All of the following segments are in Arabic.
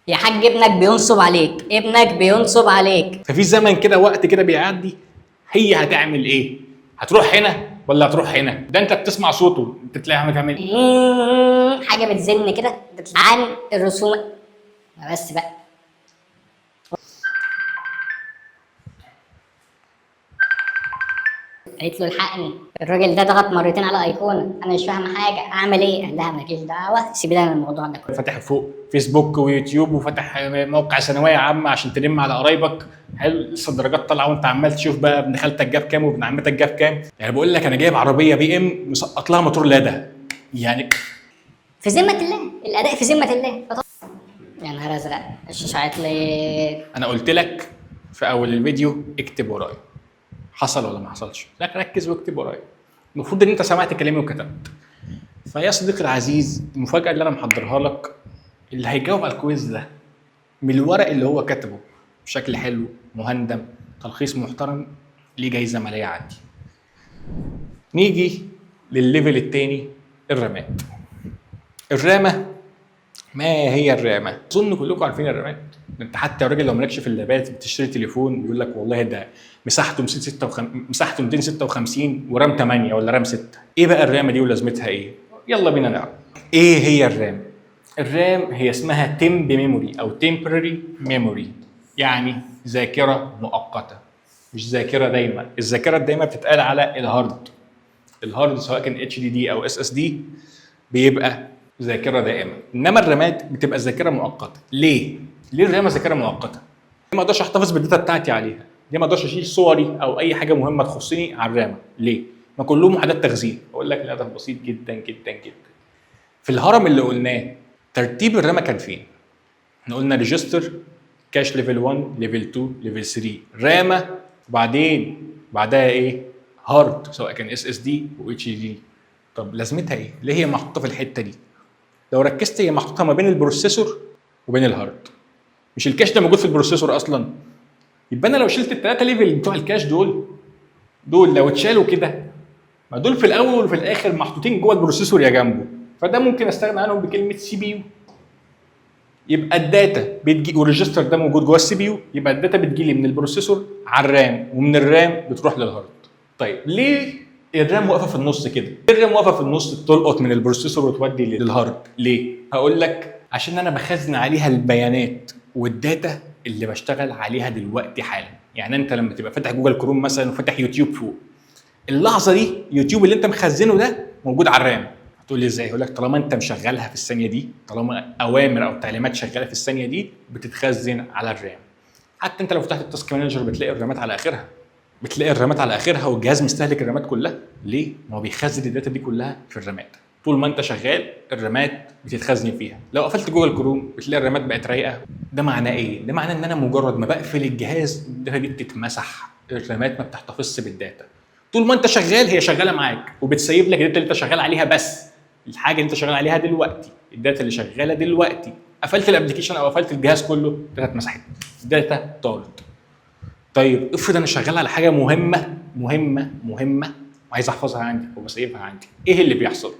يا حاج ابنك بينصب عليك، ابنك بينصب عليك. ففي زمن كده، وقت كده بيعدي، هي هتعمل ايه؟ هتروح هنا ولا هتروح هنا؟ ده انت بتسمع صوته، انت تلاقيها بتعمل حاجه بتزن كده عن الرسوم. بس بقى قالت له الحقني، الراجل ده ضغط مرتين على ايقونه، انا مش فاهم حاجه، اعمل ايه؟ قال لها مالكيش دعوه، سيبي لنا الموضوع ده كله. فاتح فوق فيسبوك ويوتيوب، وفتح موقع ثانويه عامه عشان تلم على قرايبك. حلو، لسه الدرجات طالعه وانت عمال تشوف بقى ابن خالتك جاب كام وابن عمتك جاب كام. يعني بقول لك انا جايب عربيه بي ام مسقط لها موتور لادا يعني. في ذمه الله، الاداء في ذمه الله. يا نهار ازرق، الشاشه عطلت. انا قلت لك في اول الفيديو اكتب ورايا، حصل ولا ما حصلش؟ لا، ركز واكتب ورايا. المفروض ان انت سمعت كلامي وكتبت. فيا صديقي العزيز، المفاجاه اللي انا محضرها لك، اللي هيجاوب على الكويز ده من الورق اللي هو كتبه بشكل حلو مهندم تلخيص محترم، ليه جايزه ماليه عندي. نيجي للليفل الثاني، الرامات. الرامه، ما هي الرامه؟ اظن كلكم عارفين الرامات. انت حتى يا راجل لو مالكش في اللابات بتشتري تليفون يقول لك والله ده مساحته 256 ورام 8 ولا رام 6. ايه بقى الرامه دي ولازمتها ايه؟ يلا بينا نعرف. ايه هي الرام؟ الرام هي اسمها تمب ميموري او تمبرري ميموري، يعني ذاكره مؤقته، مش ذاكره دايمه. الذاكره الدايمه بتتقال على الهارد. الهارد سواء كان اتش دي دي او اس اس دي بيبقى ذاكره دائمه، انما الرامات بتبقى ذاكره مؤقته. ليه الرامه ذاكره مؤقته؟ ليه ما اقدرش احتفظ بالداتا بتاعتي عليها؟ ليه ما اقدرش اشيل صوري او اي حاجه مهمه تخصني على الرامه؟ ليه؟ ما كلهم وحدات تخزين. اقول لك الهدف بسيط جدا جدا جدا. في الهرم اللي قلناه ترتيب الرامه كان فين؟ احنا قلنا ريجستر، كاش ليفل 1 ليفل 2 ليفل 3 رامه، وبعدين بعدها ايه؟ هارد سواء كان اس اس دي و اتش دي دي. طب لازمتها ايه؟ ليه هي محطوطه في الحته دي؟ لو ركزت هي محطوطه ما بين البروسيسور وبين الهارد. مش الكاش ده موجود في البروسيسور اصلا؟ يبقى انا لو شلت الثلاثه ليفل بتوع الكاش دول لو اتشالوا كده، ما دول في الاول وفي الاخر محطوطين جوه البروسيسور يا جنبه، فده ممكن استغنى عنهم بكلمه سي بي يو. يبقى الداتا بتجي، والريجستر ده موجود جوه السي بي يو، يبقى الداتا بتجي لي من البروسيسور على الرام، ومن الرام بتروح للهارد. طيب ليه الرام واقفه في النص كده؟ الرام واقفه في النص تلقط من البروسيسور وتودي للهارد. ليه؟ هقول لك عشان انا بخزن عليها البيانات والداتا اللي بشتغل عليها دلوقتي حالا. يعني انت لما تبقى فاتح جوجل كروم مثلا وفاتح يوتيوب فوق، اللحظه دي يوتيوب اللي انت مخزنه ده موجود على الرام. هتقول لي ازاي؟ هقول لك طالما انت مشغلها في الثانيه دي، طالما اوامر او تعليمات شغاله في الثانيه دي بتتخزن على الرام. حتى انت لو فتحت التاسك مانجر بتلاقي الرامات على اخرها، والجهاز مستهلك الرامات كلها. ليه؟ ما هو بيخزن الداتا دي كلها في الرامات. طول ما انت شغال الرامات بتتخزن فيها. لو قفلت جوجل كروم بتلاقي الرامات بقت رايقه. ده معناه ايه؟ ده معناه ان انا مجرد ما بقفل الجهاز الداتا دي بتتمسح، الرامات ما بتحتفظش بالداتا. طول ما انت شغال هي شغاله معاك وبتسيب لك الداتا اللي انت شغال عليها بس. الحاجه اللي انت شغال عليها دلوقتي، الداتا اللي شغاله دلوقتي، قفلت الابلكيشن او قفلت الجهاز كله، الداتا اتمسحت، الداتا طارت. طيب افرض انا شغال على حاجه مهمه وعايز احفظها عندي وبسيبها عندي، ايه اللي بيحصل؟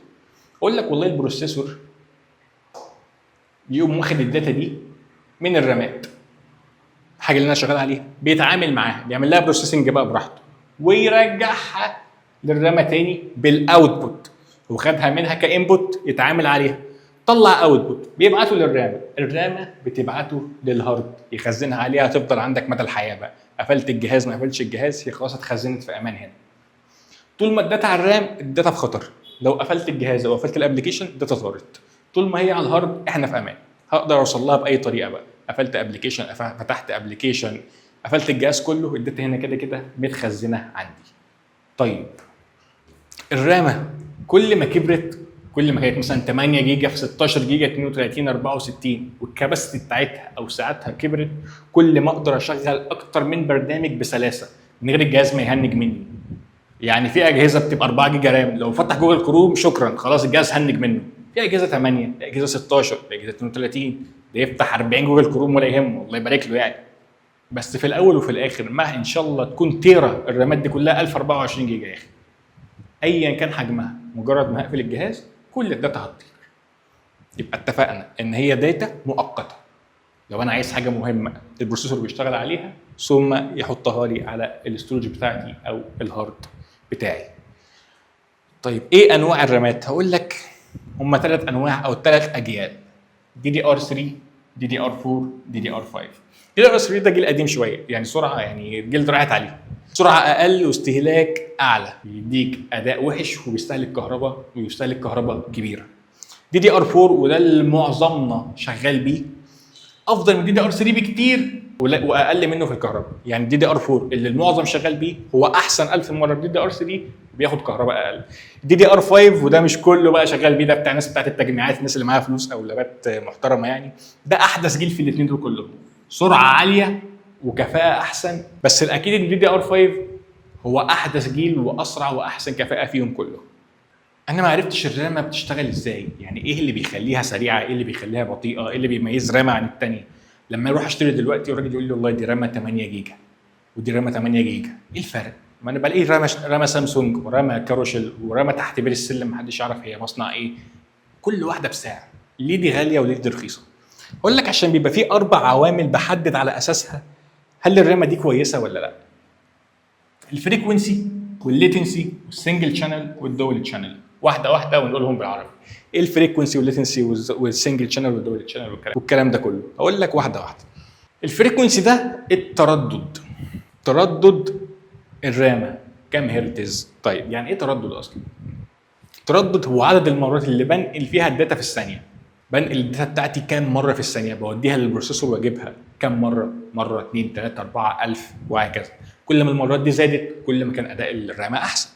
اقول لك والله البروسيسور يقوم واخد الداتا دي من الرامات، الحاجه اللي انا شغال عليها، بيتعامل معاها، بيعمل لها بروسيسنج بقى براحته، ويرجعها للرامه تاني بالاوتبوت. هو خدها منها كانبوت يتعامل عليها، طلع اوتبوت بيبعته للرامه، الرامه بتبعته للهارد يخزنها عليها، تفضل عندك مدى الحياه بقى. قفلت الجهاز ما قفلتش الجهاز، هي خلاص اتخزنت في امان هنا. طول ما الداتا على الرام الداتا في خطر، لو قفلت الجهاز او قفلت الابلكيشن الداتا طارت. طول ما هي على الهارد احنا في امان، هقدر اوصل لها باي طريقه بقى. قفلت ابلكيشن، فتحت ابلكيشن، قفلت الجهاز كله، الداتا هنا كده كده متخزنه عندي. طيب الرامه كل ما كبرت، كل ما كانت مثلا 8 جيجا في 16 جيجا 32 64 والكباسيتي بتاعتها او ساعتها كبرت، كل ما اقدر اشغل اكتر من برنامج بسلاسه من غير الجهاز ما يهنج مني. يعني في اجهزه بتبقى 4 جيجا رام، لو فتح جوجل كروم شكرا خلاص الجهاز هنج منه. في اجهزه 8، في اجهزه 16، في اجهزه 32، ده يفتح 40 جوجل كروم ولا يهمه، الله يبارك له يعني. بس في الاول وفي الاخر ما ان شاء الله تكون تيرا الرامات دي كلها 1024 جيجا يا اخي، ايا كان حجمها، مجرد ما هقفل الجهاز كل الداتا هتطير. يبقى اتفقنا ان هي داتا مؤقته. لو انا عايز حاجه مهمه البروسيسور بيشتغل عليها ثم يحطها لي على الاستورج بتاعتي او الهارد بتاعي. طيب ايه انواع الرامات؟ هقول لك هم 3 انواع او 3 اجيال: DDR3، DDR4، DDR5. DDR3 ده جيل قديم شويه، يعني سرعه، يعني الجيل ده راحت عليه، سرعه اقل واستهلاك اعلى، بيديك اداء وحش وبيستهلك كهرباء كبيره. DDR4 وده اللي معظمنا شغال بيه افضل من DDR3 بكتير واقل منه في الكهرباء. يعني DDR4 اللي المعظم شغال بيه هو احسن 1000 مره من DDR3 وبياخد كهرباء اقل. DDR5 وده مش كله بقى شغال بيه، ده بتاع الناس بتاعت التجميعات، الناس اللي معاها فلوس او لابات محترمه يعني. ده احدث جيل في الاثنين دول كلهم، سرعه عاليه وكفاءه احسن، بس الاكيد ان DDR5 هو احدث جيل واسرع واحسن كفاءه فيهم كلهم. انا ما عرفتش الرامه بتشتغل ازاي، يعني ايه اللي بيخليها سريعه، ايه اللي بيخليها بطيئه، ايه اللي بيميز رامه عن الثانيه. لما اروح اشتري دلوقتي والراجل يقول لي والله دي رامه 8 جيجا ودي رامه 8 جيجا، ايه الفرق؟ ما انا بلاقي رامه سامسونج ورامه كاروشل ورامه تحت بير السلم محدش يعرف هي مصنع ايه، كل واحده بسعر. ليه دي غاليه وليه دي رخيصه؟ اقول لك عشان بيبقى في 4 عوامل بحدد على اساسها هل الرامه دي كويسه ولا لا. الفريكونسي والليتنسي والسنجل شانل والدول شانل، واحده واحده ونقولهم بالعربي. ايه الفريكونسي والليتنسي والسنجل شانل والدول شانل والكلام ده كله؟ اقول لك واحده واحده. الفريكونسي ده تردد الرامه كام هرتز. طيب يعني ايه تردد اصلا؟ تردد هو عدد المرات اللي بنقل فيها الداتا في الثانيه. بنقل الداتا بتاعتي كام مره في الثانيه، بوديها للبروسيسور واجيبها كام مره 2 3 4 1000 وهكذا. كل ما المرات دي زادت كل ما كان اداء الرامه احسن.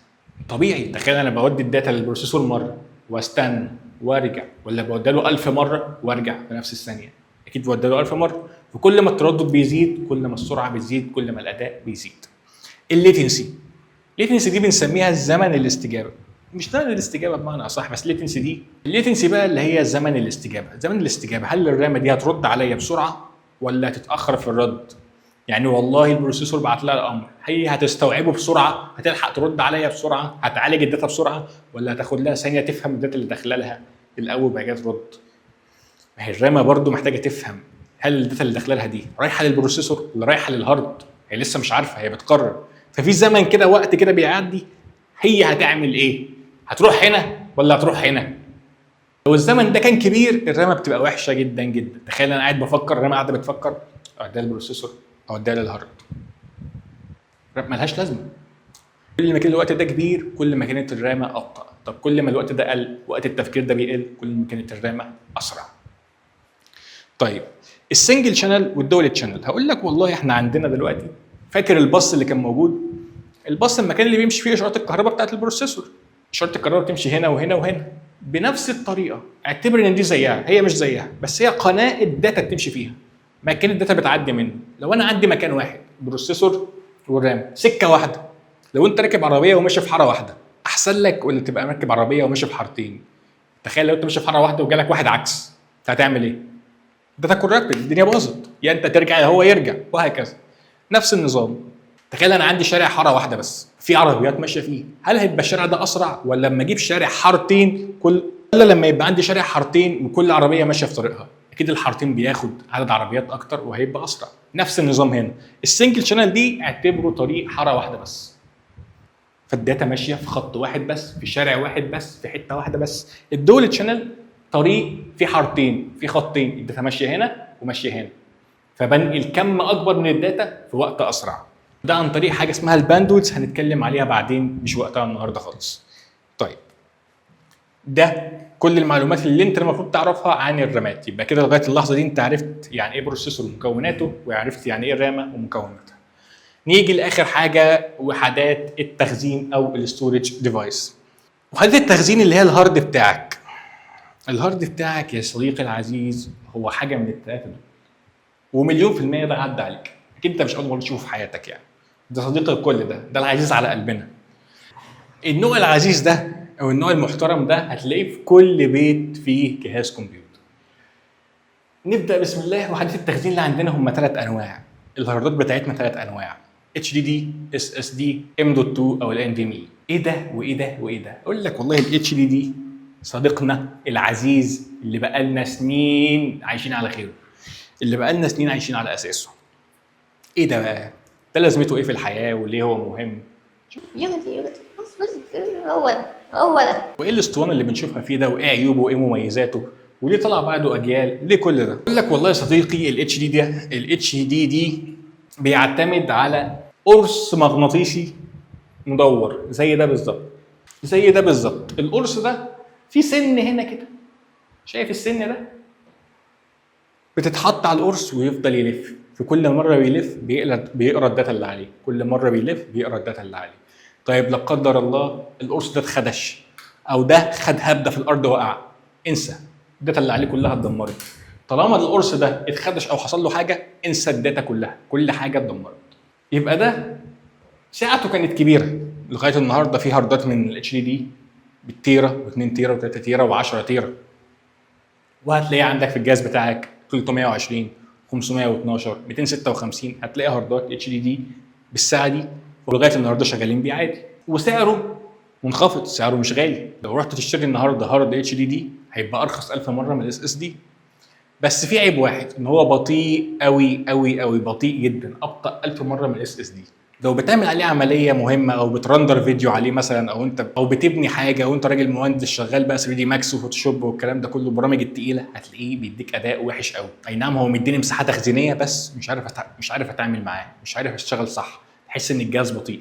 طبيعي، تخيل انا بودي الداتا للبروسيسور مره واستنى وارجع، ولا بودي له 1000 مره وارجع في نفس الثانيه؟ اكيد بودي له 1000 مره. وكل ما التردد بيزيد كل ما السرعه بتزيد كل ما الاداء بيزيد. الليتنسي دي بنسميها زمن الاستجابه، مش زمن الاستجابه بمعنى اصح، بس الليتنسي بقى اللي هي زمن الاستجابه. هل الرامه دي هترد عليا بسرعه ولا هتتاخر في الرد؟ يعني والله البروسيسور بعت لها الامر، هي هتستوعبه بسرعه، هتلحق ترد عليا بسرعه، هتعالج الداتا بسرعه، ولا هتاخد لها ثانيه تفهم الداتا اللي داخله لها الاول بعد كده ترد؟ ما هي الرامه برضو محتاجه تفهم هل الداتا اللي داخله لها دي رايحه للبروسيسور ولا رايحه للهارد. هي لسه مش عارفه، هي بتقرر. ففي زمن كده، وقت كده بيعدي، هي هتعمل ايه؟ هتروح هنا ولا هتروح هنا؟ لو الزمن ده كان كبير الرامه بتبقى وحشه جدا جدا. تخيل انا قاعد بفكر، الرامه قاعده بتفكر اوديها للبروسيسور اوديها للهارد، ملهاش لازمه. كل ما كان الوقت ده كبير كل ما كانت الرامه ابطا. طب كل ما الوقت ده قل، وقت التفكير ده بيقل، كل ما كانت الرامه اسرع. طيب السنجل شانل والدول شانل، هقول لك والله احنا عندنا دلوقتي، فاكر الباص اللي كان موجود؟ الباص المكان اللي بيمشي فيه اشارات الكهرباء بتاعت البروسيسور، اشاره الكهرباء بتمشي هنا وهنا وهنا بنفس الطريقه. اعتبر ان دي زيها، هي مش زيها بس هي قناه الداتا بتمشي فيها، مكان الداتا بتعدي منه. لو انا عندي مكان واحد، بروسيسور والرام، سكه واحده، لو انت راكب عربيه وماشي في حاره واحده احسن لك ولا تبقى راكب عربيه وماشي في حارتين؟ تخيل لو انت ماشي في حاره واحده وجالك واحد عكس، انت هتعمل ايه؟ داتا كورابت، الدنيا باظت، يا انت ترجع يا هو يرجع وهكذا. نفس النظام. تخيل انا عندي شارع حاره واحده بس في عربيات ماشيه فيه، هل هيبقى الشارع ده اسرع ولا لما اجيب شارع حارتين ولا لما يبقى عندي شارع حارتين وكل عربيه ماشيه في طريقها؟ اكيد الحارتين بياخد عدد عربيات اكتر وهيبقى اسرع. نفس النظام هنا. السنجل شانل دي اعتبره طريق حاره واحده بس، فالداتا ماشيه في خط واحد بس، في شارع واحد بس، في حته واحده بس. الدول شانل طريق في حارتين، في خطين، الداتا ماشيه هنا وماشيه هنا، فبنقل كم اكبر من الداتا في وقت اسرع. ده عن طريق حاجه اسمها الباندويث، هنتكلم عليها بعدين، مش وقتها النهارده خالص. طيب ده كل المعلومات اللي انت المفروض تعرفها عن الرامات. يبقى كده لغايه اللحظه دي انت عرفت يعني ايه بروسيسور ومكوناته، وعرفت يعني ايه الرامه ومكوناتها. نيجي لاخر حاجه، وحدات التخزين او الاستورج ديفايس. وحدات التخزين اللي هي الهارد بتاعك. الهارد بتاعك يا صديقي العزيز هو حاجه من الثلاثه دول، ومليون في المية ده عدى عليك، اكيد انت مش اول مره تشوفه في حياتك يعني. ده صديق الكل، ده العزيز على قلبنا. النوع العزيز ده او النوع المحترم ده هتلاقيه في كل بيت فيه جهاز كمبيوتر. نبدا بسم الله. وحدات التخزين اللي عندنا هم 3 انواع. الهاردات بتاعتنا 3 انواع: HDD، SSD، M.2 او NVMe. ايه ده وايه ده وايه ده؟ اقول لك والله HDD صديقنا العزيز اللي بقالنا سنين عايشين على خيره. اللي بقالنا سنين عايشين على اساسه. ايه ده بقى؟ ده لازمته ايه في الحياه وليه هو مهم؟ يغدي بص هو ده وايه الاسطوانه اللي بنشوفها فيه ده، وايه عيوبه وايه مميزاته، وليه طلع بعده اجيال؟ ليه كل ده؟ اقول لك والله يا صديقي، الاتش دي ده الاتش دي دي بيعتمد على قرص مغناطيسي مدور زي ده بالظبط. زي ده بالظبط. القرص ده في سن هنا كده، شايف السن ده؟ بتتحط على القرص ويفضل يلف، في كل مره بيلف بيقرا الداتا اللي عليه، كل مره بيلف بيقرا الداتا اللي عليه. طيب لا قدر الله القرص ده اتخدش او ده خد هبده في الارض وقع، انسى، الداتا اللي عليه كلها اتدمرت. طالما القرص ده اتخدش او حصل له حاجه، انسى الداتا كلها، كل حاجه اتدمرت. يبقى ده سعته كانت كبيره، لغايه النهارده في هاردات من الاتش دي دي بالتيره و2 تيره و3 تيره و10 تيره، وهتلاقيه عندك في الجهاز بتاعك 320 512 256، هتلاقي هاردات اتش دي دي بالساعه دي، ولغايه النهارده شغالين بيه عادي، وسعره منخفض، سعره مش غالي. لو رحت تشتري النهارده هارد اتش دي دي هيبقى ارخص 1000 مره من الاس اس دي. بس في عيب واحد، ان هو بطيء قوي قوي قوي، بطيء جدا، ابطا 1000 مره من الاس اس دي. لو بتعمل عليه عمليه مهمه او بترندر فيديو عليه مثلا، او بتبني حاجه وانت راجل مهندس شغال بقى 3 دي ماكس وفوتوشوب والكلام ده كله، البرامج التقيله، هتلاقيه بيديك اداء وحش قوي. اي نعم هو مديني مساحه تخزينيه، بس مش عارف اتعامل معاه، مش عارف اشتغل صح، تحس ان الجهاز بطيء.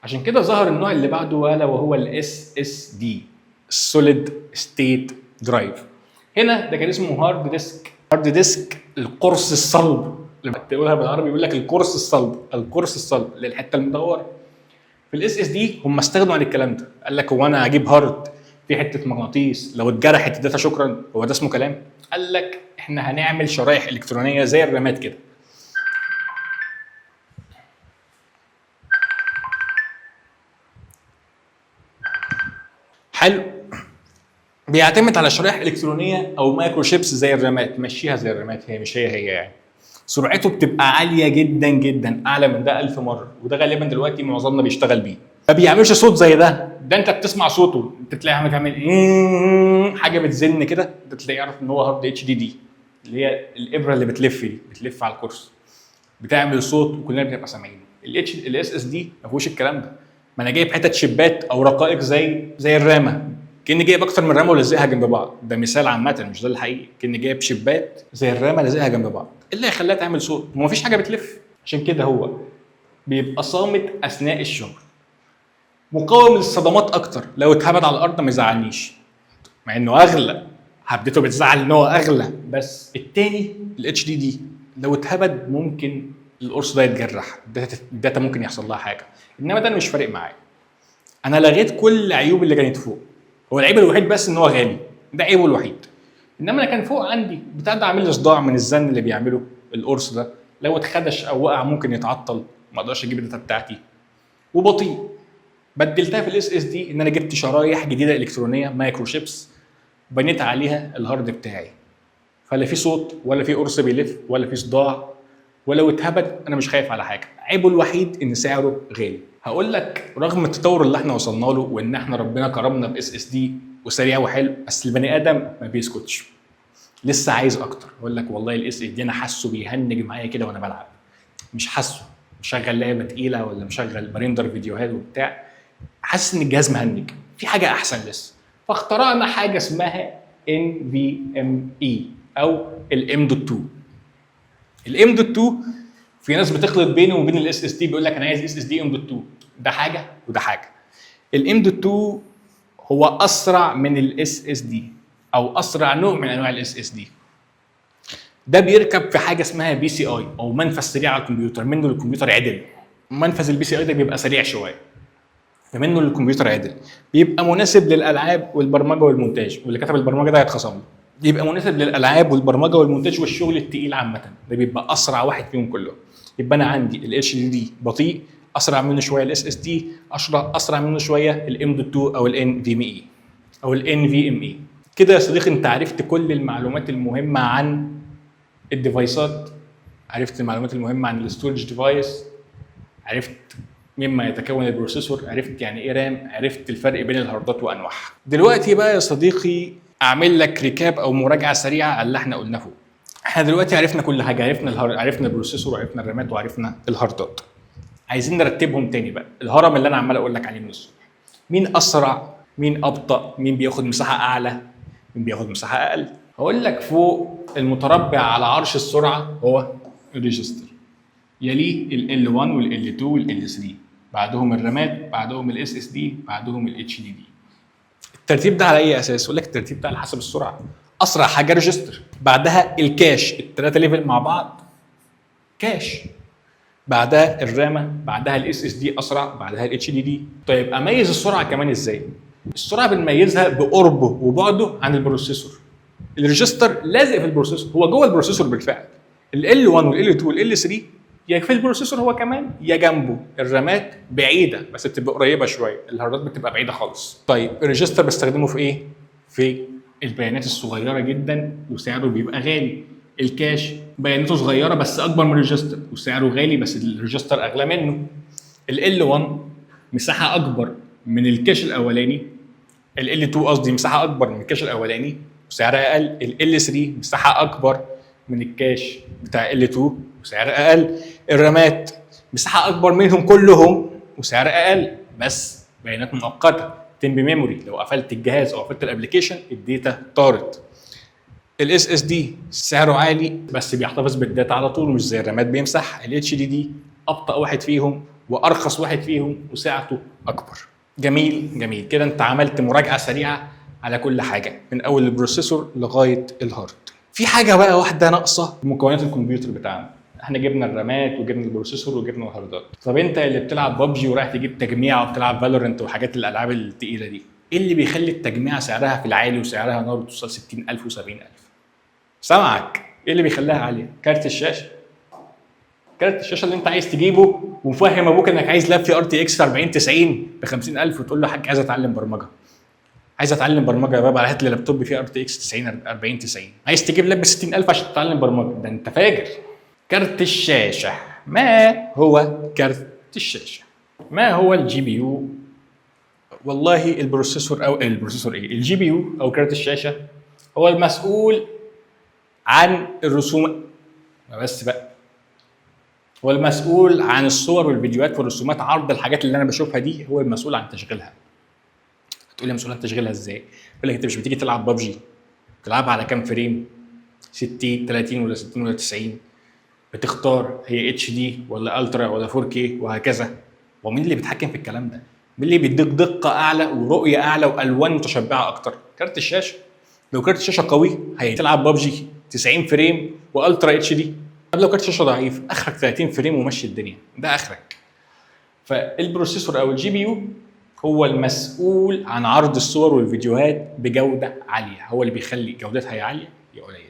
عشان كده ظهر النوع اللي بعده، ولا وهو الاس اس دي، السوليد ستيت درايف. هنا ده كان اسمه هارد ديسك. هارد ديسك القرص الصلب، لما تقولها بالعربي يقول لك القرص الصلب، القرص الصلب للحته المدوره. في الاس اس دي هم استخدموا عن الكلام ده، قال لك هو انا هجيب هارد في حته مغناطيس لو اتجرحت الداتا شكرا، هو ده اسمه كلام؟ قال لك احنا هنعمل شرايح الكترونيه زي الرامات كده. حلو، بيعتمد على شرائح الكترونيه او مايكرو شيبس زي الرامات، مشيها زي الرامات، هي مش هي يعني. سرعته بتبقى عاليه جدا جدا، اعلى من ده 1000 مره، وده غالبا دلوقتي معظمنا بيشتغل بيه. ما بيعملش صوت زي ده انت بتسمع صوته، انت تلاقي عامل حاجه بتزن كده، انت تلاقي يعرف ان هو هارد اتش دي دي، اللي هي الابره اللي بتلف دي، بتلف على الكرسي بتعمل صوت وكلنا بنبقى سامعينه. الاس اس دي ما فيهوش الكلام ده. ما انا جايب حتت شيبات او رقائق زي الرامه، كاني جايب اكتر من رامه ولزقها جنب بعض، ده مثال عامه مش ده الحقيقي، كاني جايب شيبات زي الرامه لازقها جنب بعض، اللي هيخليها تعمل صوت ومفيش حاجه بتلف. عشان كده هو بيبقى صامت اثناء الشغل، مقاوم للصدمات اكتر، لو اتهبد على الارض ما يزعلنيش، مع انه اغلى، حبيته بتزعل ان هو اغلى. بس التاني الاتش دي دي لو اتهبد ممكن القرص ده يتجرح، الداتا ممكن يحصل لها حاجه، انما ده مش فارق معايا. انا لغيت كل العيوب اللي كانت فوق، هو العيب الوحيد بس ان هو غالي، ده عيبه الوحيد. انما انا كان فوق عندي بتاع ده عامل لي صداع من الزن اللي بيعمله القرص ده، لو اتخدش او وقع ممكن يتعطل، ما اقدرش اجيب الداتا بتاعتي، وبطيء. بدلتها في الاس اس دي ان انا جبت شرايح جديده الكترونيه مايكرو شيبس، بنيت عليها الهارد بتاعي، فلا في صوت ولا في قرص بيلف ولا في صداع، ولو اتهبد انا مش خايف على حاجه. عيبه الوحيد ان سعره غالي. هقول لك رغم التطور اللي احنا وصلنا له، وان احنا ربنا كرمنا باس اس دي وسريع وحلو، بس البني ادم ما بيسكتش، لسه عايز اكتر. اقول لك والله الاس اس دي انا حاسه بيهنج معايا كده وانا بلعب، مش حاسه مشغل لعبه تقيله ولا مشغل بريندر فيديوهات وبتاع، حاسس ان الجهاز مهنج، في حاجه احسن لسه. فاخترعنا حاجه اسمها NVMe او الام دوت 2. الام دوت 2 في ناس بتخلط بينه وبين الاس اس دي، بيقول لك انا عايز اس اس دي ام دوت 2، ده حاجه وده حاجه. الام دوت 2 هو اسرع من الاس اس دي، او اسرع نوع من انواع الاس اس دي. ده بيركب في حاجه اسمها بي سي اي او منفذ سريع على الكمبيوتر، منه للكمبيوتر عدل. منفذ البي سي اي ده بيبقى سريع شويه، فمنه للكمبيوتر عدل، بيبقى مناسب للالعاب والبرمجه والمونتاج، واللي كتب البرمجه ده هيتخصم له. يبقى مناسب للالعاب والبرمجه والمونتاج والشغل التقيل عامه، ده بيبقى اسرع واحد فيهم كلهم. يبقى انا عندي الاتش دي دي بطيء، اسرع منه شويه الاس اس دي، اسرع منه شويه الام دوت 2 او الان في ام اي او الان في ام اي. كده يا صديقي انت عرفت كل المعلومات المهمه عن الديفايسات، عرفت المعلومات المهمه عن الستورج ديفايس، عرفت مما يتكون البروسيسور، عرفت يعني ايه رام، عرفت الفرق بين الهاردات وانواعها. دلوقتي بقى يا صديقي اعمل لك ريكاب او مراجعه سريعه على اللي احنا قلناه فوق. احنا دلوقتي عرفنا كل حاجه، عرفنا البروسيسور وعرفنا الرامات وعرفنا الهاردات. عايزين نرتبهم تاني بقى، الهرم اللي انا عمال اقول لك عليه من الصبح. مين اسرع؟ مين ابطا؟ مين بياخد مساحه اعلى؟ مين بياخد مساحه اقل؟ هقول لك فوق المتربع على عرش السرعه هو الريجستر، يليه ال L1 وال L2 وال L3، بعدهم الرامات، بعدهم ال SSD، بعدهم ال HDD. الترتيب ده على اي اساس؟ اقول لك الترتيب ده على حسب السرعه. اسرع حاجه ريجستر، بعدها الكاش، الثلاثه ليفل مع بعض كاش، بعدها الرامه، بعدها الاس اس دي اسرع، بعدها الاتش دي دي. طيب اميز السرعه كمان ازاي؟ السرعه بنميزها بقربه وبعده عن البروسيسور. الريجستر لازق في البروسيسور، هو جوه البروسيسور بالفعل. ال L1 وال L2 وال L3 يا في البروسيسور هو كمان يا جنبه. الرامات بعيده بس بتبقى قريبه شويه، الهاردات بتبقى بعيده خالص. طيب الريجستر بستخدمه في ايه؟ في البيانات الصغيره جدا وسعره بيبقى غالي. الكاش بياناته صغيره بس اكبر من الريجستر وسعره غالي بس الريجستر اغلى منه. ال L1 مساحه اكبر من الكاش الاولاني، ال L2 قصدي مساحه اكبر من الكاش الاولاني وسعرها اقل. ال L3 مساحه اكبر من الكاش بتاع L2 وسعر اقل. الرامات مساحه اكبر منهم كلهم وسعر اقل بس بيانات مؤقته، تمبي ميموري، لو قفلت الجهاز او قفلت الابلكيشن الداتا طارت. الاس اس دي سعره عالي بس بيحتفظ بالداتا على طول مش زي الرامات بيمسح. الاتش دي دي ابطا واحد فيهم وارخص واحد فيهم وسعته اكبر. جميل جميل كده، انت عملت مراجعه سريعه على كل حاجه من اول البروسيسور لغايه الهارد. في حاجه بقى واحده ناقصه في مكونات الكمبيوتر بتاعنا. احنا جبنا الرامات وجبنا البروسيسور وجبنا الهاردات. طب انت اللي بتلعب ببجي ورايح تجيب تجميع وبتلعب فالورنت وحاجات الالعاب الثقيله دي، ايه اللي بيخلي التجميع سعرها في العالي وسعرها نار بتوصل 60000 و70000؟ سامعك، ايه اللي بيخليها عاليه؟ كارت الشاشه. كارت الشاشه اللي انت عايز تجيبه ومفهم ابوك انك عايز لاب في RTX 4090 ب 50000 وتقول له حاج عايز اتعلم برمجه. عايز اتعلم برمجه يا بابا، هات لي لابتوب فيه RTX 4090. عايز تجيب لاب ب 60000 عشان تتعلم برمجه؟ ده انت فاجر. كارت الشاشه. ما هو كارت الشاشه؟ ما هو الجي بي يو؟ والله البروسيسور الجي بي يو او كارت الشاشه هو المسؤول عن الرسوم. بس بقى هو المسؤول عن الصور والفيديوهات والرسومات، عرض الحاجات اللي انا بشوفها دي هو المسؤول عن تشغيلها. هتقول لي مسؤول عن تشغيلها ازاي؟ يقول لك انت مش بتيجي تلعب ببجي تلعبها على كام فريم؟ 60 30 ولا 60 ولا 90؟ بتختار هي اتش دي ولا الترا ولا 4K وهكذا. ومين اللي بيتحكم في الكلام ده؟ مين اللي بيديك دقه اعلى ورؤيه اعلى والوان متشبعه اكتر؟ كارت الشاشه. لو كارت الشاشه قوي هتلعب ببجي 90 فريم والترا اتش دي. طب لو كارت الشاشه ضعيف اخرك 30 فريم ومشي الدنيا، ده اخرك. فالبروسيسور او الجي بي يو هو المسؤول عن عرض الصور والفيديوهات بجوده عاليه، هو اللي بيخلي جودتها يا عاليه يا قليله.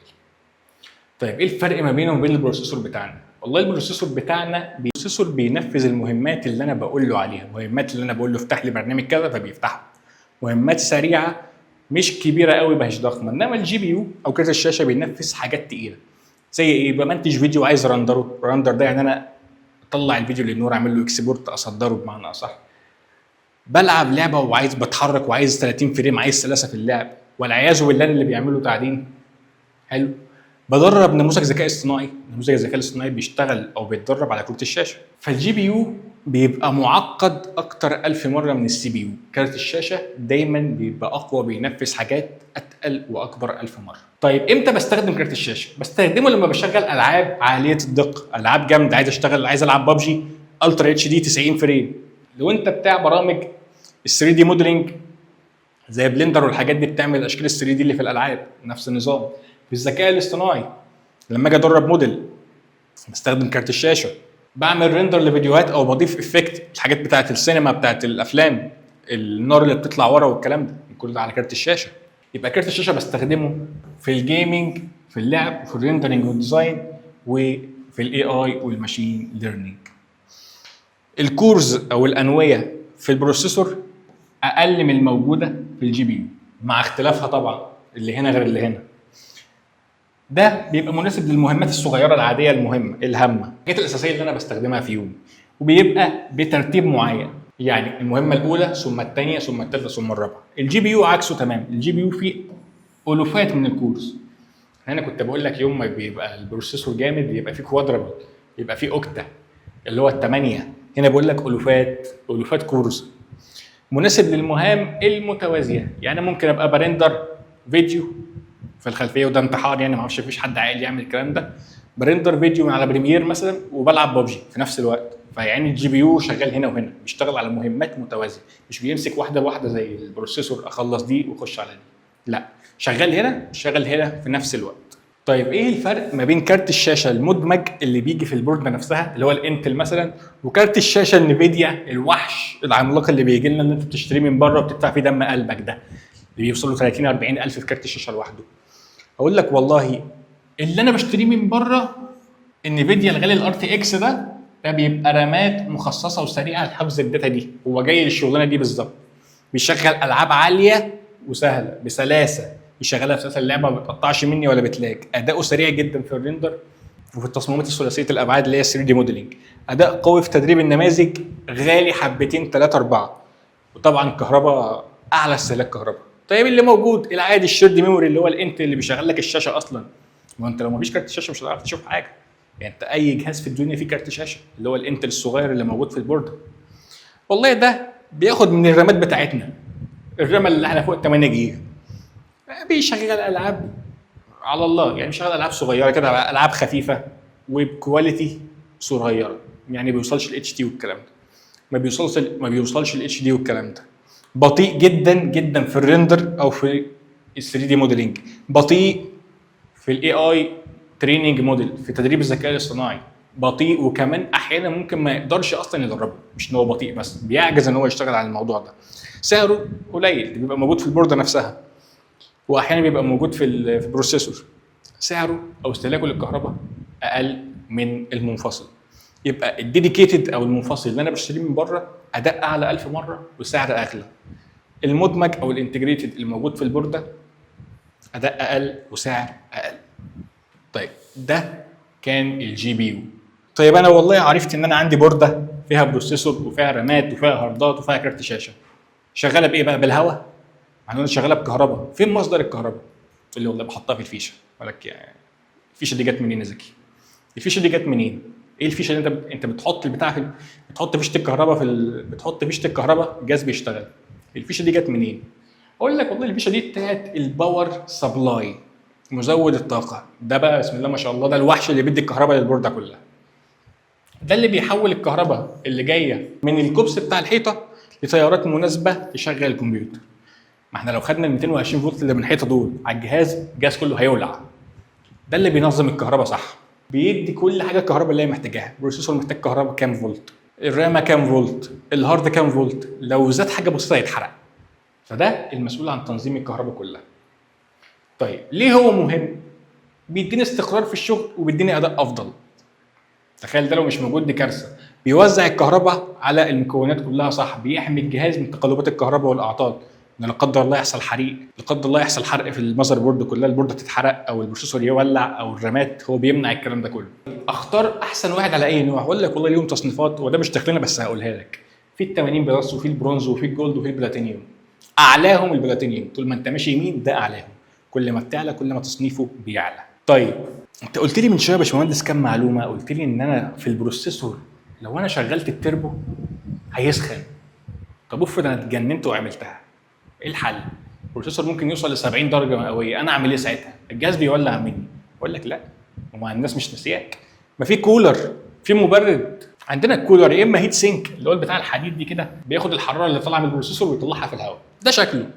طيب ايه الفرق ما بينه وبين البروسيسور بتاعنا؟ والله البروسيسور بتاعنا بينفذ المهمات اللي انا بقول له عليها، المهمات اللي انا بقول له افتح لي برنامج كذا فبيفتحها. مهمات سريعه مش كبيره قوي مش ضخمه. انما الجي بي يو او كارت الشاشه بينفذ حاجات تقيله. زي ايه؟ بمنتج فيديو عايز رندره، رندر ده يعني انا اطلع الفيديو للنور اعمل له اكسبورت اصدره بمعنى اصح. بلعب لعبه وعايز بتحرك وعايز 30 فريم، عايز سلاسه في اللعب، والعياذ بالله اللي بيعملوا تعدين. حلو. بدرب نموذج ذكاء اصطناعي، نموذج الذكاء الاصطناعي بيشتغل او بيتدرب على كروت الشاشه. فالجي بي يو بيبقى معقد اكتر 1000 مره من السي بي يو. كارت الشاشه دايما بيبقى اقوى، بينفذ حاجات اتقل واكبر 1000 مره. طيب امتى بستخدم كارت الشاشه؟ بستخدمه لما بشغل العاب عاليه الدقه، العاب جامده، عايز العب ببجي الترا اتش دي 90 فريم. لو انت بتاع برامج ال 3 دي موديلنج زي بلندر والحاجات دي، بتعمل اشكال ال 3 دي اللي في الالعاب، نفس النظام. في الذكاء الاصطناعي لما اجي ادرب موديل بستخدم كارت الشاشه. بعمل ريندر لفيديوهات او بضيف افكت، الحاجات بتاعت السينما بتاعت الافلام، النار اللي بتطلع ورا والكلام ده، كل ده على كارت الشاشه. يبقى كارت الشاشه بستخدمه في الجيمنج، في اللعب، وفي الريندرنج والديزاين، وفي الاي اي والماشين ليرنينج. الكورز او الانويه في البروسيسور اقل من الموجوده في الجي بي يو، مع اختلافها طبعا، اللي هنا غير اللي هنا. ده بيبقى مناسب للمهمات الصغيره العاديه المهمه الهامه، الحاجات الاساسيه اللي انا بستخدمها في يوم، وبيبقى بترتيب معين. يعني المهمه الاولى ثم الثانيه ثم الثالثه ثم الرابعه. الجي بي يو عكسه تمام، الجي بي يو فيه الوفات من الكورز. انا كنت بقول لك يوم ما بيبقى البروسيسور جامد بيبقى فيه كوادرابل، بيبقى فيه اوكتا اللي هو الثمانيه. هنا بقول لك الوفات كورز، مناسب للمهام المتوازيه. يعني ممكن ابقى برندر فيديو في الخلفيه، وده انتحار يعني، ما اعرفش مفيش حد عاقل يعمل الكلام ده. برندر فيديو من على بريمير مثلا وبلعب ببجي في نفس الوقت، فيعني الجي بي يو شغال هنا وهنا، بيشتغل على مهمات متوازيه، مش بيمسك واحده لواحده زي البروسيسور اخلص دي واخش على دي، لا شغال هنا شغال هنا في نفس الوقت. طيب ايه الفرق ما بين كارت الشاشه المدمج اللي بيجي في البورده نفسها اللي هو الانتل مثلا، وكارت الشاشه النفيديا الوحش العملاق اللي بيجي لنا اللي انت بتشتريه من بره وبتدفع فيه دم قلبك ده، اللي بيوصل له 30 40 الف في كارت الشاشه لوحده؟ اقول لك والله اللي انا بشتريه من بره النفيديا الغالي الار تي اكس ده بيبقى رامات مخصصه وسريعه لحفظ الداتا دي، هو جاي للشغلانه دي بالظبط. بيشغل العاب عاليه وسهله بسلاسه، يشغلها في اساس اللعبه ما بتقطعش مني ولا بتلاج. اداؤه سريع جدا في الريندر وفي التصميمات الثلاثيه الابعاد اللي هي 3 دي موديلنج. اداء قوي في تدريب النماذج، غالي حبتين 3 4، وطبعا كهرباء اعلى استهلاك كهرباء. طيب اللي موجود العادي الشيرد ميموري اللي هو الانت اللي بيشغل لك الشاشه اصلا. ما انت لو ما فيش كارت شاشه مش هتعرف تشوف حاجه. يعني انت اي جهاز في الدنيا فيه كارت شاشه اللي هو الانتل الصغير اللي موجود في البورده. والله ده بياخد من الرامات بتاعتنا، الرامه اللي احنا فوق 8 جيجا، بيشغل العاب على الله، يعني بيشغل العاب صغيره كده، العاب خفيفه وبكواليتي صغيره، يعني ما بيوصلش الاتش دي والكلام ده، ما بيوصلش الاتش دي والكلام ده. بطيء جدا جدا في الريندر او في ال 3 دي موديلنج، بطيء في الاي اي تريننج موديل في تدريب الذكاء الاصطناعي، بطيء، وكمان احيانا ممكن ما يقدرش اصلا يدربه، مش ان هو بطيء بس بيعجز ان هو يشتغل على الموضوع ده. سعره قليل، بيبقى موجود في البورده نفسها، واحيانا بيبقى موجود في البروسيسور. سعره او استهلاكه للكهرباء اقل من المنفصل. يبقى الديديكيتد او المنفصل اللي انا بشتريه من بره اداء اعلى 1000 مره وسعر اغلى. المدمج او الانتجريتد اللي موجود في البورده اداء اقل وسعر اقل. طيب ده كان الجي بي يو. طيب انا والله عرفت ان انا عندي بورده فيها بروسيسور وفيها رامات وفيها هاردات وفيها كارت شاشه. شغاله بايه بقى؟ بالهواء؟ معناه شغاله بكهرباء. فين مصدر الكهرباء؟ اللي والله بحطها في الفيشه. اقول لك يعني الفيشه دي جت منين يا زكي؟ الفيشه دي جت منين؟ ايه الفيشه اللي انت بتحط البتاع في بتحط فيشه الكهرباء بتحط فيشه الكهرباء الجهاز بيشتغل. الفيشه دي جت منين؟ اقول لك والله الفيشه دي بتاعت الباور سبلاي، مزود الطاقه ده بقى بسم الله ما شاء الله، ده الوحش اللي بيدي الكهرباء للبورده كلها. ده اللي بيحول الكهرباء اللي جايه من الكوبس بتاع الحيطه لتيارات مناسبه تشغل الكمبيوتر. ما احنا لو خدنا ال 220 فولت اللي من الحيطه دول على الجهاز كله هيولع. ده اللي بينظم الكهرباء صح، بيدي كل حاجه الكهرباء اللي هي محتاجاها. البروسيسور محتاج كهرباء كام فولت، الرامه كام فولت، الهارد كام فولت، لو زاد حاجه بسيطه يتحرق. فده المسؤول عن تنظيم الكهرباء كلها. طيب ليه هو مهم؟ بيديني استقرار في الشغل وبيديني اداء افضل. تخيل ده لو مش موجود دي كارثه. بيوزع الكهرباء على المكونات كلها صح، بيحمي الجهاز من تقلبات الكهرباء والاعطال، ان لا قدر الله يحصل حريق، لا قدر الله يحصل حرق في المذر بورد كلها، البورده تتحرق او البروسيسور يولع او الرامات، هو بيمنع الكلام ده كله. اختار احسن واحد على اي نوع. اقول لك والله ليهم تصنيفات، وده مش داخلنا بس هقولها لك. في ال 80 بلس وفي البرونز وفي الجولد وفي البلاتينيوم. اعلاهم البلاتينيوم، طول ما انت ماشي يمين ده اعلاهم، كل ما بتعلى كل ما تصنيفه بيعلى. طيب انت قلت لي من شويه يا باشمهندس كام معلومه، قلت لي ان انا في البروسيسور لو انا شغلت التربو هيسخن. طب افرض انا اتجننت وعملتها، ايه الحل؟ البروسيسور ممكن يوصل ل 70 درجه مئويه، انا اعمل ايه ساعتها؟ الجهاز بيولع مني. اقول لك لا، ومع الناس مش ناسياك، ما في كولر، في مبرد. عندنا الكولر يا اما هيت سينك اللي هو بتاع الحديد دي كده، بياخد الحراره اللي طالعه من البروسيسور ويطلعها في الهواء، ده شكله.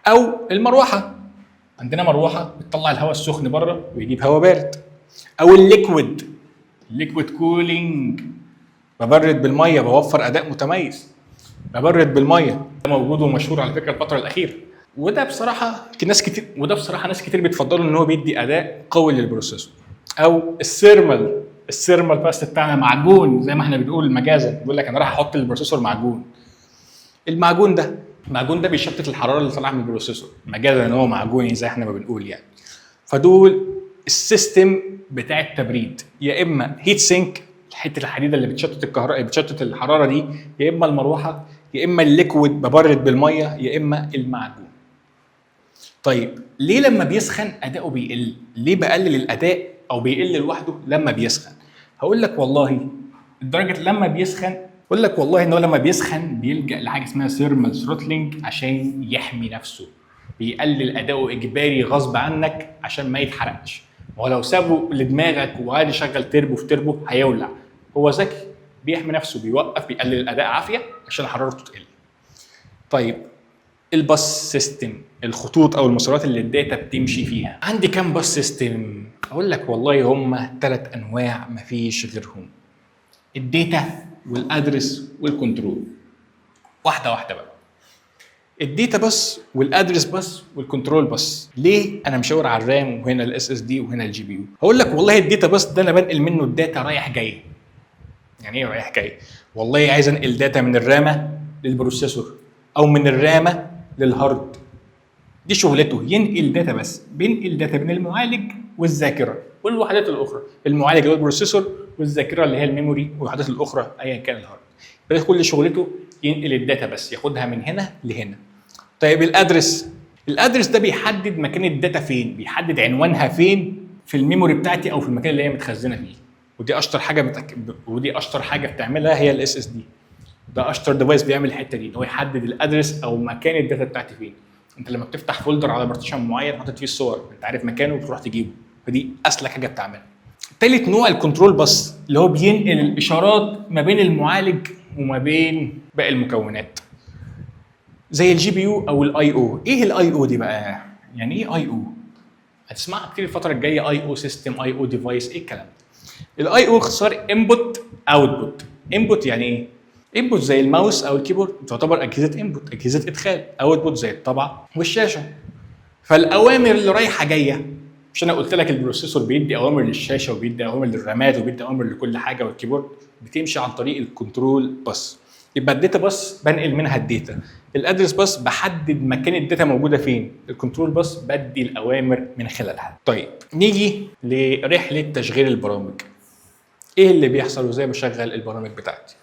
او المروحه، عندنا مروحه بتطلع الهواء السخن بره ويجيب هواء بارد. او الليكويد كولينج، ببرد بالميه، بوفر اداء متميز، ببرد بالميه. ده موجود ومشهور على فكره الفتره الاخيره، وده بصراحه ناس كتير بتفضلوا ان هو بيدي اداء قوي للبروسيسور. او السيرمال باست بتاعنا، معجون زي ما احنا بنقول مجازا، بيقول لك انا رايح احط للبروسيسور معجون. المعجون ده بيشتت الحراره اللي طالعه من البروسيسور، مجازا ان هو معجوني زي احنا ما بنقول يعني. فدول السيستم بتاع التبريد، يا اما هيت سينك الحته الحديده اللي بتشتت الحراره دي، يا اما المروحه، يا اما الليكويد ببرد بالميه، يا اما المعجون. طيب ليه لما بيسخن اداؤه بيقل؟ ليه بقلل الاداء او بيقل لوحده لما بيسخن؟ هقول لك والله لدرجه لما بيسخن، اقول لك والله ان هو لما بيسخن بيلجأ لحاجه اسمها ثيرمال ثروتلينج عشان يحمي نفسه، بيقلل اداؤه اجباري غصب عنك عشان ما يتحرقش. هو لو سابه لدماغك وقعد يشغل تربو في تربو هيولع. هو ذكي بيحمي نفسه، بيوقف، بيقلل الاداء عافيه عشان حرارته تقل. طيب الباص سيستم، الخطوط او المسارات اللي الداتا بتمشي فيها، عندي كام باص سيستم؟ اقول لك والله هم 3 انواع مفيش غيرهم: الداتا والادرس والكنترول. واحده واحده بقى. الداتا بس والادرس بس والكنترول بس. ليه انا مشاور على الرام وهنا الاس اس دي وهنا الجي بي يو؟ هقول لك والله الداتا بس ده انا بنقل منه الداتا رايح جاي. يعني ايه رايح جاي؟ والله عايز انقل داتا من الرامه للبروسيسور او من الرامه للهارد. دي شغلته، ينقل داتا بس. بينقل داتا بين المعالج والذاكره والوحدات الاخرى. المعالج اللي هو البروسيسور والذاكره اللي هي الميموري والوحدات الاخرى ايا كان الهارد. بس كل شغلته ينقل الداتا بس، ياخدها من هنا لهنا. طيب الادرس ده بيحدد مكان الداتا فين، بيحدد عنوانها فين في الميموري بتاعتي او في المكان اللي هي متخزنه فيه. ودي اشطر حاجه بتعملها هي الاس اس دي. ده اشطر ديفايس بيعمل الحته دي، ان هو يحدد الادرس او مكان الداتا بتاعتي فين. انت لما بتفتح فولدر على بارتيشن معين حاطط فيه الصور، انت عارف مكانه وبتروح تجيبه، فدي اسلك حاجه بتعملها. ثالث نوع الكنترول بس، اللي هو بينقل الاشارات ما بين المعالج وما بين باقي المكونات زي الجي بي يو او الاي او. ايه الاي او دي بقى؟ يعني ايه اي او؟ هتسمعها كتير الفتره الجايه، اي او سيستم، اي او ديفايس، ايه الكلام ده؟ الاي او اختصار انبوت اوتبوت. انبوت يعني ايه؟ انبوت زي الماوس او الكيبورد تعتبر اجهزه انبوت، اجهزه ادخال. اوتبوت زي الطبعه والشاشه. فالاوامر اللي رايحه جايه، مش انا قلت لك البروسيسور بيدي اوامر للشاشه وبيدي اوامر للرامات وبيدي اوامر لكل حاجه، والكيبورد بتمشي عن طريق الكنترول بس. يبقى الداتا بس بنقل منها الداتا، الادرس بس بحدد مكان الداتا موجوده فين، الكنترول بس بدي الاوامر من خلالها. طيب نيجي لرحله تشغيل البرامج. ايه اللي بيحصل وازاي بشغل البرامج بتاعتي؟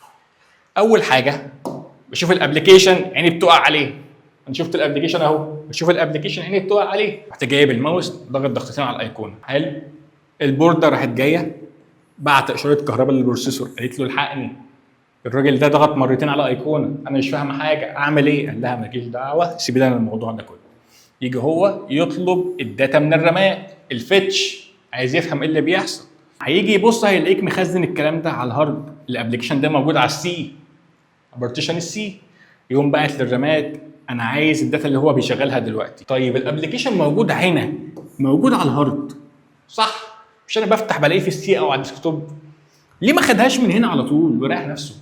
اول حاجه بشوف الابلكيشن عيني بتقع عليه. انا شفت الابلكيشن اهو، بشوف الابلكيشن عيني بتقع عليه، رحت جايب الماوس ضغط ضغطتين على الايقونه. حلو. البورده راحت جايه بعت اشاره كهرباء للبروسيسور، قالت له الحقني الراجل ده ضغط مرتين على ايقونه، انا مش فاهم حاجه، اعمل ايه؟ قال لها مالكيش دعوه، سيبي لنا الموضوع ده كله. يجي هو يطلب الداتا من الرامات، الفيتش، عايز يفهم ايه اللي بيحصل. هيجي يبص هيلاقيك مخزن الكلام ده على الهارد، الابلكيشن ده موجود على السي، بارتيشن السي. يقوم باعت للرامات انا عايز الداتا اللي هو بيشغلها دلوقتي. طيب الابلكيشن موجود هنا، موجود على الهارد صح؟ مش انا بفتح بلاقيه في السي او على الديسكتوب. ليه ما خدهاش من هنا على طول وريح نفسه؟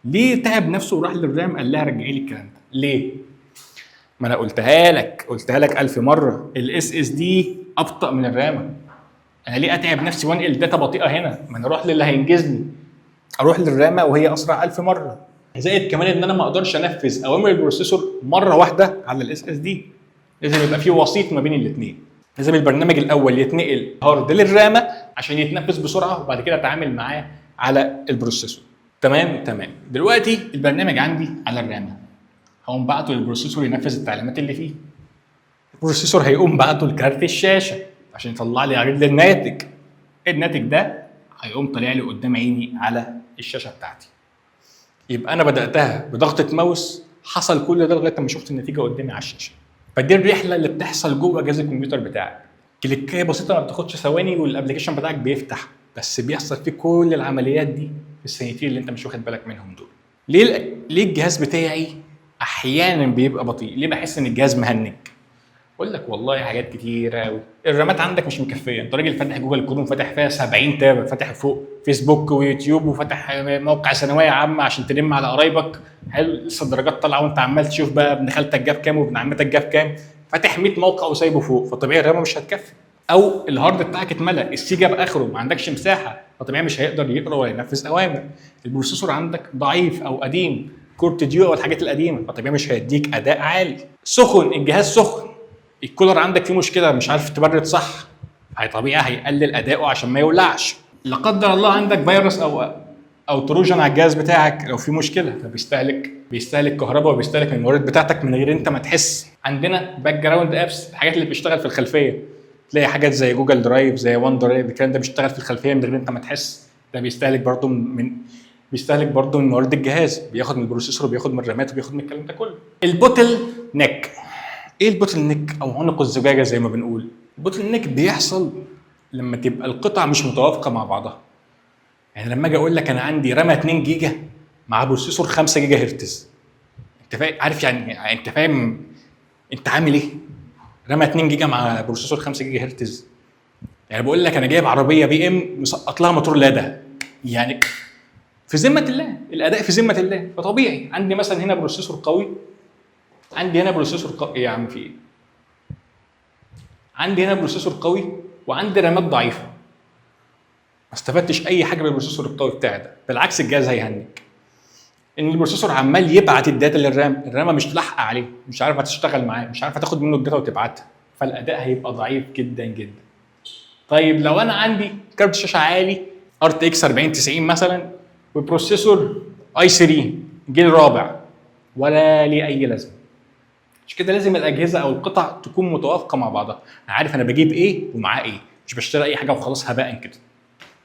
ليه تعب نفسه وراح للرام قال لها رجعي لي الكلام ده؟ ليه؟ ما انا قلتها لك 1000 مره، الاس اس دي ابطا من الرامه. انا ليه اتعب نفسي وانقل داتا بطيئه هنا؟ ما انا اروح للي هينجزني، اروح للرامه وهي اسرع 1000 مره. زائد كمان ان انا ما اقدرش انفذ اوامر البروسيسور مره واحده على الاس اس دي، لازم يبقى في وسيط ما بين الاثنين. لازم البرنامج الاول يتنقل هارد للرامه عشان يتنفذ بسرعه وبعد كده اتعامل معاه على البروسيسور. تمام. دلوقتي البرنامج عندي على الرامه، هقوم بعته للبروسيسور ينفذ التعليمات اللي فيه. البروسيسور هيقوم بعته لكارت الشاشه عشان يطلع لي عرض للناتج. الناتج ده هيقوم طالع لي قدام عيني على الشاشه بتاعتي. يبقى انا بداتها بضغطه ماوس، حصل كل ده لغايه ما شفت النتيجه قدامي على الشاشه. فدي الرحله اللي بتحصل جوه جهاز الكمبيوتر بتاعك. كليكايه بسيطه ما بتاخدش ثواني والابلكيشن بتاعك بيفتح، بس بيحصل فيه كل العمليات دي في الثانيتين اللي انت مش واخد بالك منهم دول. ليه الجهاز بتاعي احيانا بيبقى بطيء؟ ليه بحس ان الجهاز مهنج؟ اقول لك والله حاجات كتيره قوي. الرامات عندك مش مكفيه، انت راجل فاتح جوجل كروم، فاتح فيها 70 تاب، فاتح فوق فيسبوك ويوتيوب، وفاتح موقع ثانويه عامه عشان تلم على قرايبك. حلو، لسه الدرجات طالعه وانت عمال تشوف بقى ابن خالتك جاب كام وابن عمتك جاب كام، فاتح 100 موقع وسايبه فوق، فطبيعي الرامه مش هتكفي. او الهارد بتاعك اتملى، السي جاب اخره، ما عندكش مساحه، فطبيعي مش هيقدر يقرا ولا ينفذ اوامر. البروسيسور عندك ضعيف او قديم، كورت ديو او الحاجات القديمه، فطبيعي مش هيديك اداء عالي. سخن، الجهاز سخن، الكولر عندك فيه مشكله مش عارف تبرد صح، طبيعي هيقلل اداؤه عشان ما يولعش. لا قدر الله عندك فيروس او او تروجن على الجهاز بتاعك لو في مشكله، فبيستهلك كهرباء وبيستهلك من الموارد بتاعتك من غير انت ما تحس. عندنا باك جراوند ابس، الحاجات اللي بتشتغل في الخلفيه، تلاقي حاجات زي جوجل درايف زي وان درايف، الكلام ده بيشتغل في الخلفيه من غير انت ما تحس. ده بيستهلك برضه من موارد الجهاز، بياخد من البروسيسور وبياخد من الرامات وبياخد من الكلام ده كله. البوتل نيك، ايه البوتل نيك او عنق الزجاجه زي ما بنقول؟ البوتل نيك بيحصل لما تبقى القطع مش متوافقه مع بعضها. يعني لما اجي اقول لك انا عندي رامه 2 جيجا مع بروسيسور 5 جيجا هرتز، انت فاهم؟ عارف يعني انت فاهم انت عامل ايه؟ رامه 2 جيجا مع بروسيسور 5 جيجا هرتز، يعني بقول لك انا جايب عربيه بي ام مسقط لها موتور لادا، يعني في ذمه الله الاداء في ذمه الله. فطبيعي عندي مثلا هنا بروسيسور قوي، ايه يا عم في ايه؟ عندي هنا بروسيسور قوي وعندي رامات ضعيفه، ما استفدتش اي حاجه بالبروسيسور القوي بتاعي ده، بالعكس الجهاز هيهنج. ان البروسيسور عمال يبعت الداتا للرام، الرامه مش لاحقه عليه، مش عارفه تشتغل معاه، مش عارفه تاخد منه الداتا وتبعتها، فالاداء هيبقى ضعيف جدا جدا. طيب لو انا عندي كارت شاشه عالي ار تي اكس 4090 مثلا وبروسيسور اي 3 جيل رابع، ولا ليه اي لازمه. مش كده، لازم الاجهزه او القطع تكون متوافقه مع بعضها، انا عارف انا بجيب ايه ومعاه ايه، مش بشتري اي حاجه وخلاص هباء كده.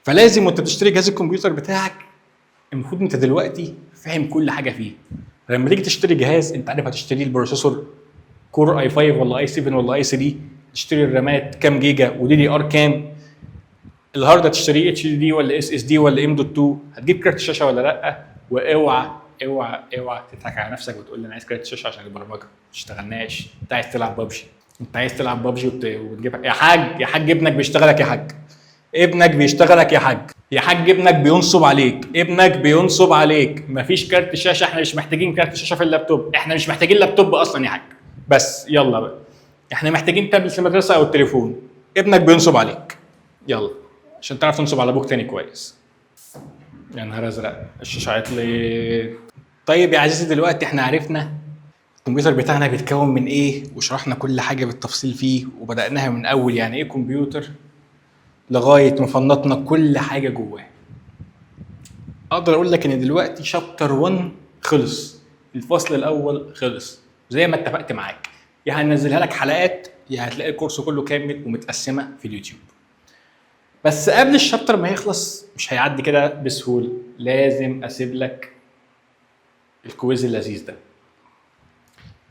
فلازم وانت بتشتري جهاز الكمبيوتر بتاعك المفروض انت دلوقتي فاهم كل حاجه فيه. لما تيجي تشتري جهاز انت عارف هتشتري البروسيسور كور اي 5 ولا اي 7 ولا اي 3، تشتري الرامات كام جيجا ودي دي ار كام، الهارد هتشتريه اتش دي دي ولا اس اس دي ولا ام دوت 2، هتجيب كارت شاشه ولا لا. واوعى اوعى اوعى تضحك على نفسك وتقول لي انا عايز كارت شاشه عشان البرمجه، ما تشتغلناش. انت عايز تلعب ببجي، وتجيبها يا حاج ابنك بيشتغلك، ابنك بيشتغلك يا حاج ابنك بينصب عليك. مفيش كارت شاشه، احنا مش محتاجين كارت شاشه في اللابتوب، احنا مش محتاجين لابتوب اصلا يا حاج، بس يلا بقى احنا محتاجين تابلت المدرسه او التليفون. ابنك بينصب عليك، يلا عشان تعرف تنصب على ابوك تاني كويس. يا نهار ازرق الشاشه عطلت. طيب يا عزيزي دلوقتي احنا عرفنا الكمبيوتر بتاعنا بيتكون من ايه وشرحنا كل حاجه بالتفصيل فيه وبدأناها من اول يعني ايه كمبيوتر لغايه ما فنطنا كل حاجه جواه. اقدر اقول لك ان دلوقتي شابتر 1 خلص، الفصل الاول خلص زي ما اتفقت معاك، يا هنزلها لك حلقات يا هتلاقي الكورس كله كامل ومتقسمه في اليوتيوب. بس قبل الشابتر ما يخلص مش هيعدي كده بسهوله، لازم اسيب لك الكويز اللذيذ ده.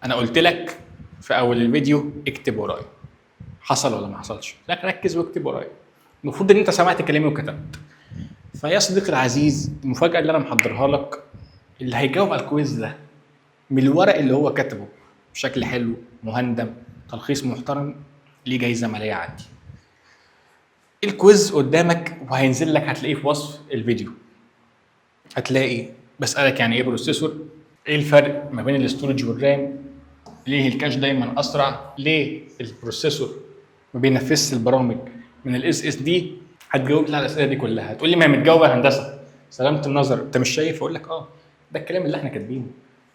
انا قلت لك في اول الفيديو اكتب ورايا، حصل ولا ما حصلش؟ لا ركز واكتب ورايا، المفروض ان انت سمعت كلامي وكتبت. فيا صديقي العزيز المفاجاه اللي انا محضرها لك، اللي هيجاوب على الكويز ده من الورق اللي هو كتبه بشكل حلو مهندم تلخيص محترم ليه جايزه ماليه عندي. الكويز قدامك وهينزل لك، هتلاقيه في وصف الفيديو، هتلاقي بسألك يعني ايه بروسيسور، ايه الفرق ما بين الاستورج والرام، ليه الكاش دايما اسرع، ليه البروسيسور ما بينفذش البرامج من الاس اس دي. هتجاوب لي على الاسئله دي كلها، هتقول لي ما هي متجاوبه هندسه سلامه النظر انت مش شايف، اقول لك ده الكلام اللي احنا كاتبينه،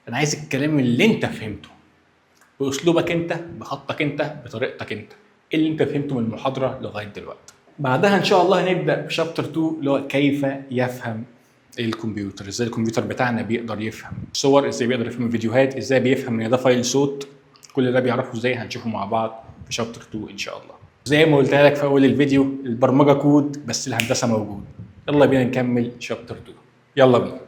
انا عايز الكلام اللي انت فهمته باسلوبك انت بخطك انت بطريقتك انت، ايه اللي انت فهمته من المحاضره لغايه دلوقتي. بعدها ان شاء الله هنبدا في شابتر 2 اللي هو كيف يفهم الكمبيوتر، ازاي الكمبيوتر بتاعنا بيقدر يفهم صور، ازاي بيقدر يفهم فيديوهات، ازاي بيفهم ان ده فايل صوت، كل ده بيعرفه ازاي، هنشوفه مع بعض في شابتر 2 ان شاء الله. زي ما قلت لك في اول الفيديو البرمجه كود بس الهندسه موجود. يلا بينا نكمل شابتر 2، يلا بينا.